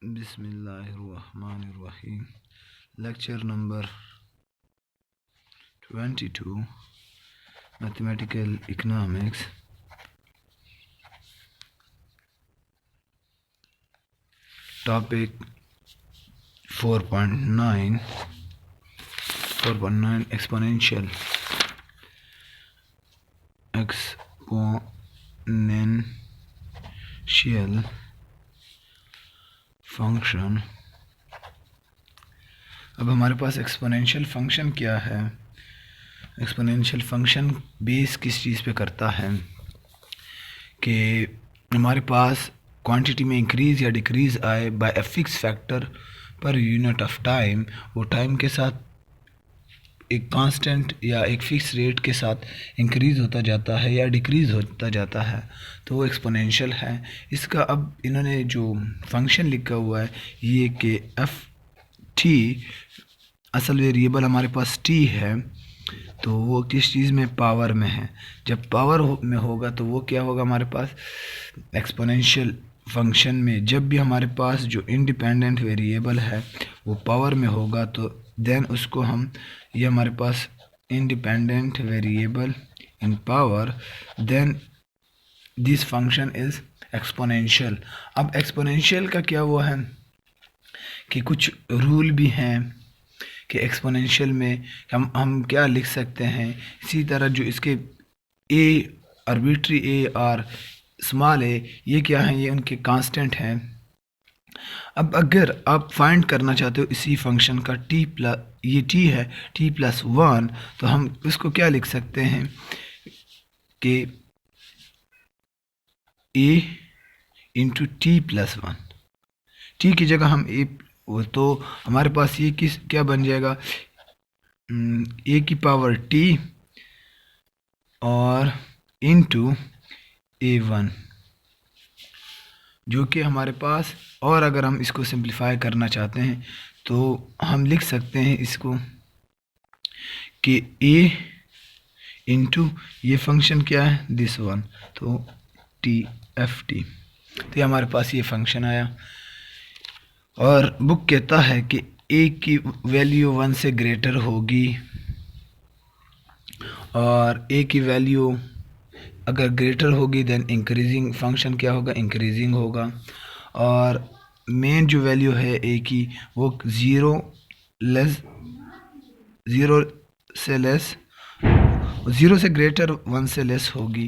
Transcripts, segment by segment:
Bismillahirrahmanirrahim. Lecture number 22, Mathematical Economics. Topic 4.9 exponential function. अब हमारे पास exponential function क्या है? एक्सपोनेंशियल फंक्शन बेस किस चीज़ पे करता है कि हमारे पास क्वांटिटी में इंक्रीज़ या डिक्रीज़ आए by a fix factor per unit of time. वो टाइम के साथ एक कांस्टेंट या एक फ़िक्स रेट के साथ इंक्रीज़ होता जाता है या डिक्रीज़ होता जाता है, तो वो एक्सपोनेंशियल है। इसका अब इन्होंने जो फंक्शन लिखा हुआ है ये कि एफ टी, असल वेरिएबल हमारे पास टी है, तो वो किस चीज़ में? पावर में है। जब पावर में होगा तो वो क्या होगा हमारे पास? एक्सपोनेंशियल फंक्शन में जब भी हमारे पास जो इंडिपेंडेंट वेरिएबल है वो पावर में होगा तो देन उसको हम, ये हमारे पास independent variable in power, then this function is exponential. अब एक्सपोनेंशियल का क्या वो है कि कुछ रूल भी हैं कि एक्सपोनेंशियल में हम क्या लिख सकते हैं। इसी तरह जो इसके ए आर्बिट्री ए और स्मॉल ए, ये क्या हैं? ये उनके कांस्टेंट हैं। अब अगर आप फाइंड करना चाहते हो इसी फंक्शन का टी प्लस, ये टी है, टी प्लस वन, तो हम इसको क्या लिख सकते हैं कि A into T plus one. T की जगह हम ए, तो हमारे पास ये किस क्या बन जाएगा? ए की पावर टी और इंटू ए वन, जो कि हमारे पास, और अगर हम इसको सिंप्लीफाई करना चाहते हैं तो हम लिख सकते हैं इसको कि ए इंटू ये फंक्शन क्या है? दिस वन, तो टी एफ टी। तो ये हमारे पास ये फंक्शन आया और बुक कहता है कि ए की वैल्यू वन से ग्रेटर होगी और ए की वैल्यू अगर ग्रेटर होगी देन इंक्रीजिंग फंक्शन क्या होगा? इंक्रीजिंग होगा। और मेन जो वैल्यू है ए की वो ज़ीरो से ग्रेटर वन से लेस होगी,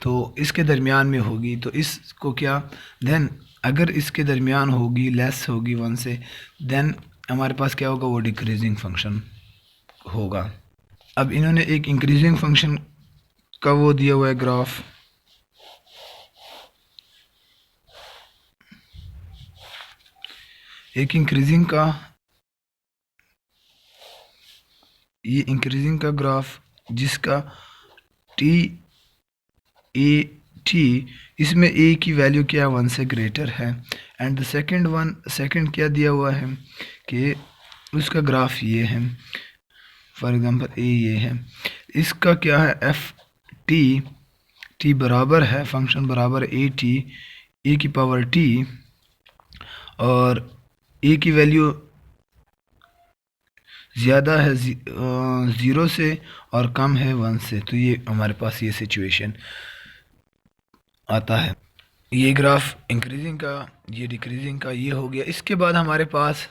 तो इसके दरमियान में होगी। तो इसको क्या, देन अगर इसके दरमियान होगी, लेस होगी वन से, देन हमारे पास क्या होगा? वो डिक्रीजिंग फंक्शन होगा। अब इन्होंने एक इंक्रीजिंग फंक्शन का वो दिया हुआ है ग्राफ, एक इंक्रीजिंग का, ये इंक्रीजिंग का ग्राफ जिसका टी ए टी, इसमें ए की वैल्यू क्या है? वन से ग्रेटर है। एंड द सेकंड क्या दिया हुआ है कि उसका ग्राफ ये है, फॉर एग्जांपल ए ये है, इसका क्या है? एफ टी बराबर है, फंक्शन बराबर ए टी, ए की पावर टी, और ए की वैल्यू ज़्यादा है ज़ीरो से और कम है वन से, तो ये हमारे पास ये सिचुएशन आता है। ये ग्राफ इंक्रीजिंग का, ये डिक्रीजिंग का, ये हो गया। इसके बाद हमारे पास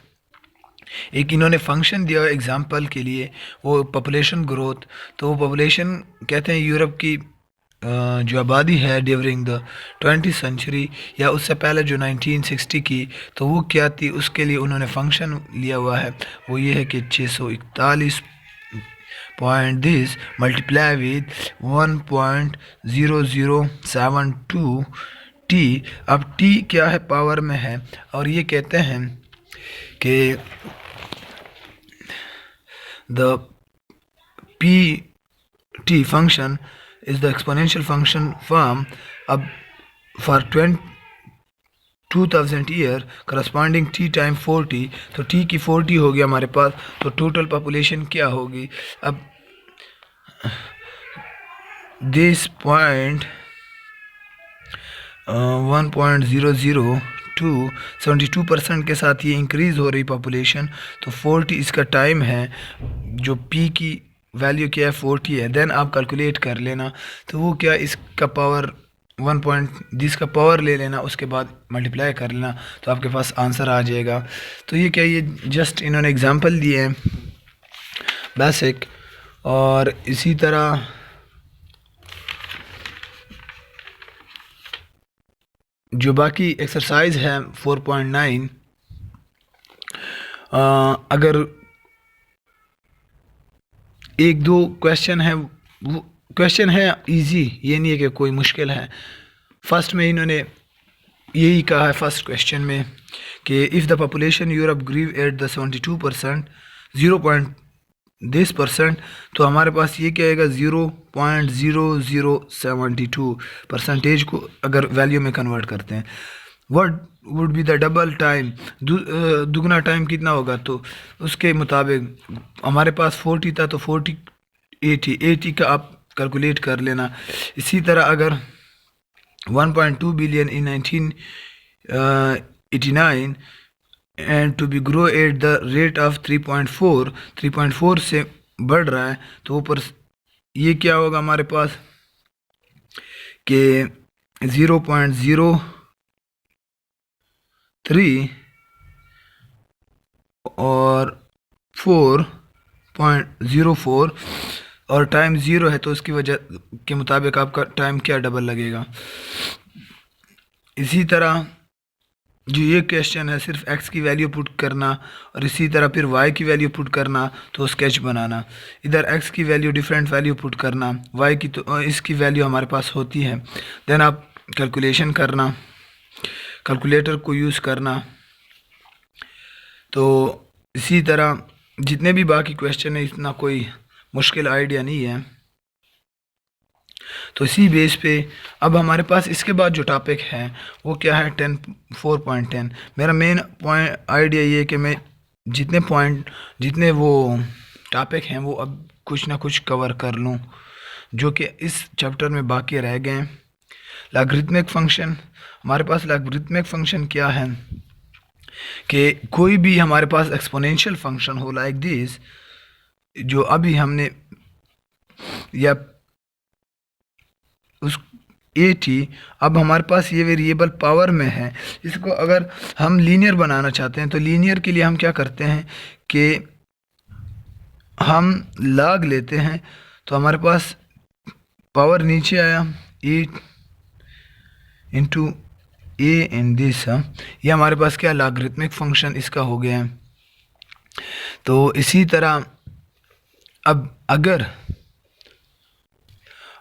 एक इन्होंने फंक्शन दिया एग्जांपल के लिए, वो पॉपुलेशन ग्रोथ। तो वो पॉपुलेशन कहते हैं यूरोप की जो आबादी है ड्यूरिंग द 20th सेंचुरी या उससे पहले जो 1960 की, तो वो क्या थी, उसके लिए उन्होंने फंक्शन लिया हुआ है। वो ये है कि 641 point this multiply with 1.0072 T. अब टी क्या है? पावर में है, और ये कहते हैं कि the P T function is the exponential function from अब for 2000 year corresponding t time 40, तो t की 40 होगी हमारे पास, तो टोटल पॉपुलेशन क्या होगी? अब दिस पॉइंट 1.00 72% के साथ ये इंक्रीज़ हो रही पॉपुलेशन। तो 40 इसका टाइम है, जो पी की वैल्यू क्या है 40 है। देन आप कैलकुलेट कर लेना, तो वो क्या, इसका पावर 1 का पावर ले लेना, उसके बाद मल्टीप्लाई कर लेना, तो आपके पास आंसर आ जाएगा। तो ये क्या, ये जस्ट इन्होंने एग्जांपल दिए हैं बेसिक। और इसी तरह जो बाकी एक्सरसाइज है 4.9, अगर एक दो क्वेश्चन है, वो क्वेश्चन है इजी, ये नहीं है कि कोई मुश्किल है। फर्स्ट में इन्होंने यही कहा है फर्स्ट क्वेश्चन में कि if the population Europe grew at the 72%, 0.this%, तो हमारे पास ये क्या आएगा 0.0072 परसेंटेज को अगर वैल्यू में कन्वर्ट करते हैं। What would be the double time, दुगना टाइम कितना होगा, तो उसके मुताबिक हमारे पास 40 था, तो 40 80 का आप कैलकुलेट कर लेना। इसी तरह अगर 1.2 billion in 1989 and to be grow at the rate of 3.4 से बढ़ रहा है, तो ऊपर ये क्या होगा हमारे पास कि 0.03 और 4.04 और टाइम 0 है, तो उसकी वजह के मुताबिक आपका टाइम क्या डबल लगेगा। इसी तरह जो ये क्वेश्चन है सिर्फ x की वैल्यू पुट करना और इसी तरह फिर y की वैल्यू पुट करना, तो स्केच बनाना। इधर x की वैल्यू डिफरेंट वैल्यू पुट करना, y की तो इसकी वैल्यू हमारे पास होती है। देन आप कैलकुलेशन करना, कैलकुलेटर को यूज़ करना। तो इसी तरह जितने भी बाकी क्वेश्चन है, इतना कोई मुश्किल आइडिया नहीं है। तो इसी बेस पे अब हमारे पास इसके बाद जो टॉपिक है वो क्या है 4.10। मेरा मेन पॉइंट आइडिया ये है कि मैं जितने वो टॉपिक हैं वो अब कुछ ना कुछ कवर कर लूँ जो कि इस चैप्टर में बाकी रह गए हैं। लॉगरिथमिक फंक्शन, हमारे पास लॉगरिथमिक फंक्शन क्या है कि कोई भी हमारे पास एक्सपोनेंशियल फंक्शन हो लाइक दिस, जो अभी हमने या उस ए टी, अब हमारे पास ये वेरिएबल पावर में है। इसको अगर हम लीनियर बनाना चाहते हैं तो लीनियर के लिए हम क्या करते हैं कि हम लॉग लेते हैं, तो हमारे पास पावर नीचे आया ए इंटू ए इन दिस, ये हमारे पास क्या लॉगरिथमिक फंक्शन इसका हो गया है। तो इसी तरह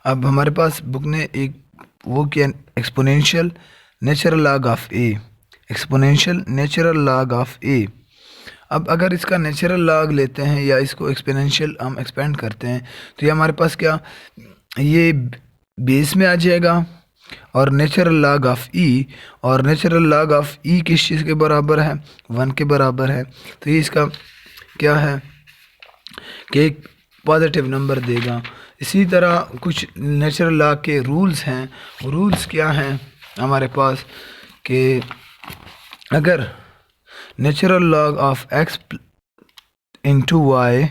अब हमारे पास बुक ने एक वो किया exponential natural log of A, exponential natural log of A. अब अगर इसका नेचुरल लॉग लेते हैं या इसको एक्सपोनेंशियल हम एक्सपेंड करते हैं, तो ये हमारे पास क्या, ये बेस में आ जाएगा और नेचुरल लॉग ऑफ ई, और नेचुरल लॉग ऑफ ई किस चीज़ के बराबर है 1 के बराबर है। तो ये इसका क्या है कि एक पॉजिटिव नंबर देगा। इसी तरह कुछ नेचुरल लॉ के रूल्स हैं, रूल्स क्या हैं हमारे पास कि अगर natural log of x into y,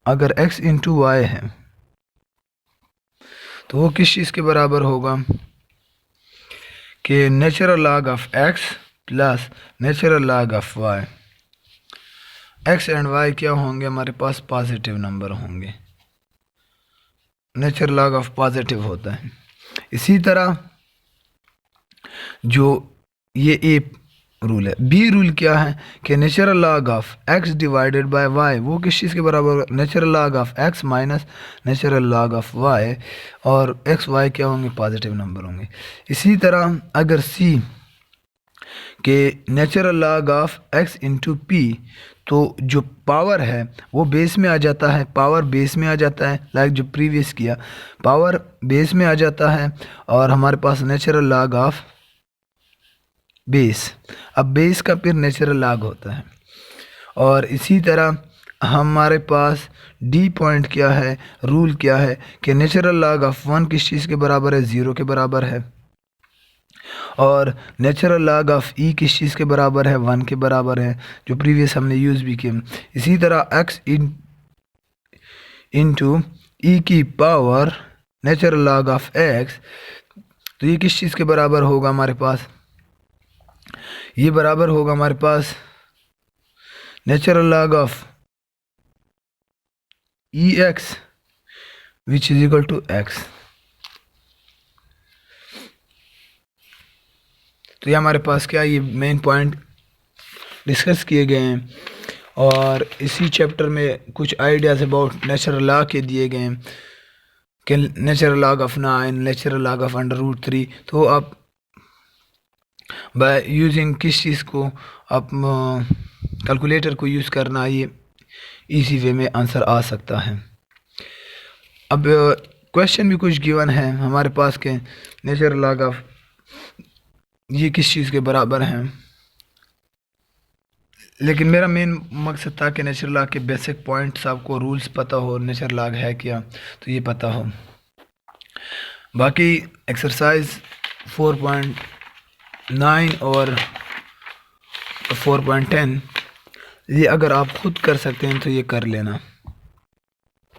अगर x इंटू वाई है तो वो किस चीज़ के बराबर होगा कि natural log of x plus natural log of y। x and y क्या होंगे हमारे पास पॉजिटिव नंबर होंगे, नेचुरल लॉग ऑफ पॉजिटिव होता है। इसी तरह जो ये ए रूल है, बी रूल क्या है कि natural log of x divided by y वो किस चीज़ के बराबर, natural log of x minus natural log of y, और x y क्या होंगे पॉजिटिव नंबर होंगे। इसी तरह अगर सी के natural log of x into P, तो जो पावर है वो बेस में आ जाता है, पावर बेस में आ जाता है, लाइक जो प्रीवियस किया पावर बेस में आ जाता है, और हमारे पास नेचुरल लॉग ऑफ बेस, अब बेस का फिर नेचुरल लॉग होता है। और इसी तरह हमारे पास डी पॉइंट क्या है, रूल क्या है कि नेचुरल लॉग ऑफ 1 किस चीज़ के बराबर है 0 के बराबर है। और नेचुरल लॉग ऑफ ई किस चीज़ के बराबर है, 1 के बराबर है, जो प्रीवियस हमने यूज़ भी किया। इसी तरह x इंटू ई की power natural log of x, तो ये किस चीज़ के बराबर होगा हमारे पास, ये बराबर होगा हमारे पास natural log of E X which is equal to x। तो ये हमारे पास क्या, ये मेन पॉइंट डिस्कस किए गए हैं और इसी चैप्टर में कुछ आइडियाज़ अबाउट नेचुरल लॉ के दिए गए हैं कि natural log of 9, natural log of √3। तो आप बाय यूजिंग किस चीज़ को, आप कैलकुलेटर को यूज़ करना, ये इजी वे में आंसर आ सकता है। अब क्वेश्चन भी कुछ गिवन है हमारे पास के नेचुरल लॉग ऑफ ये किस चीज़ के बराबर हैं, लेकिन मेरा मेन मकसद था कि नेचुरल लॉग के बेसिक पॉइंट्स आपको रूल्स पता हो, नेचुरल लॉग है क्या तो ये पता हो। बाकी एक्सरसाइज 4.9 और 4.10 ये अगर आप खुद कर सकते हैं तो ये कर लेना।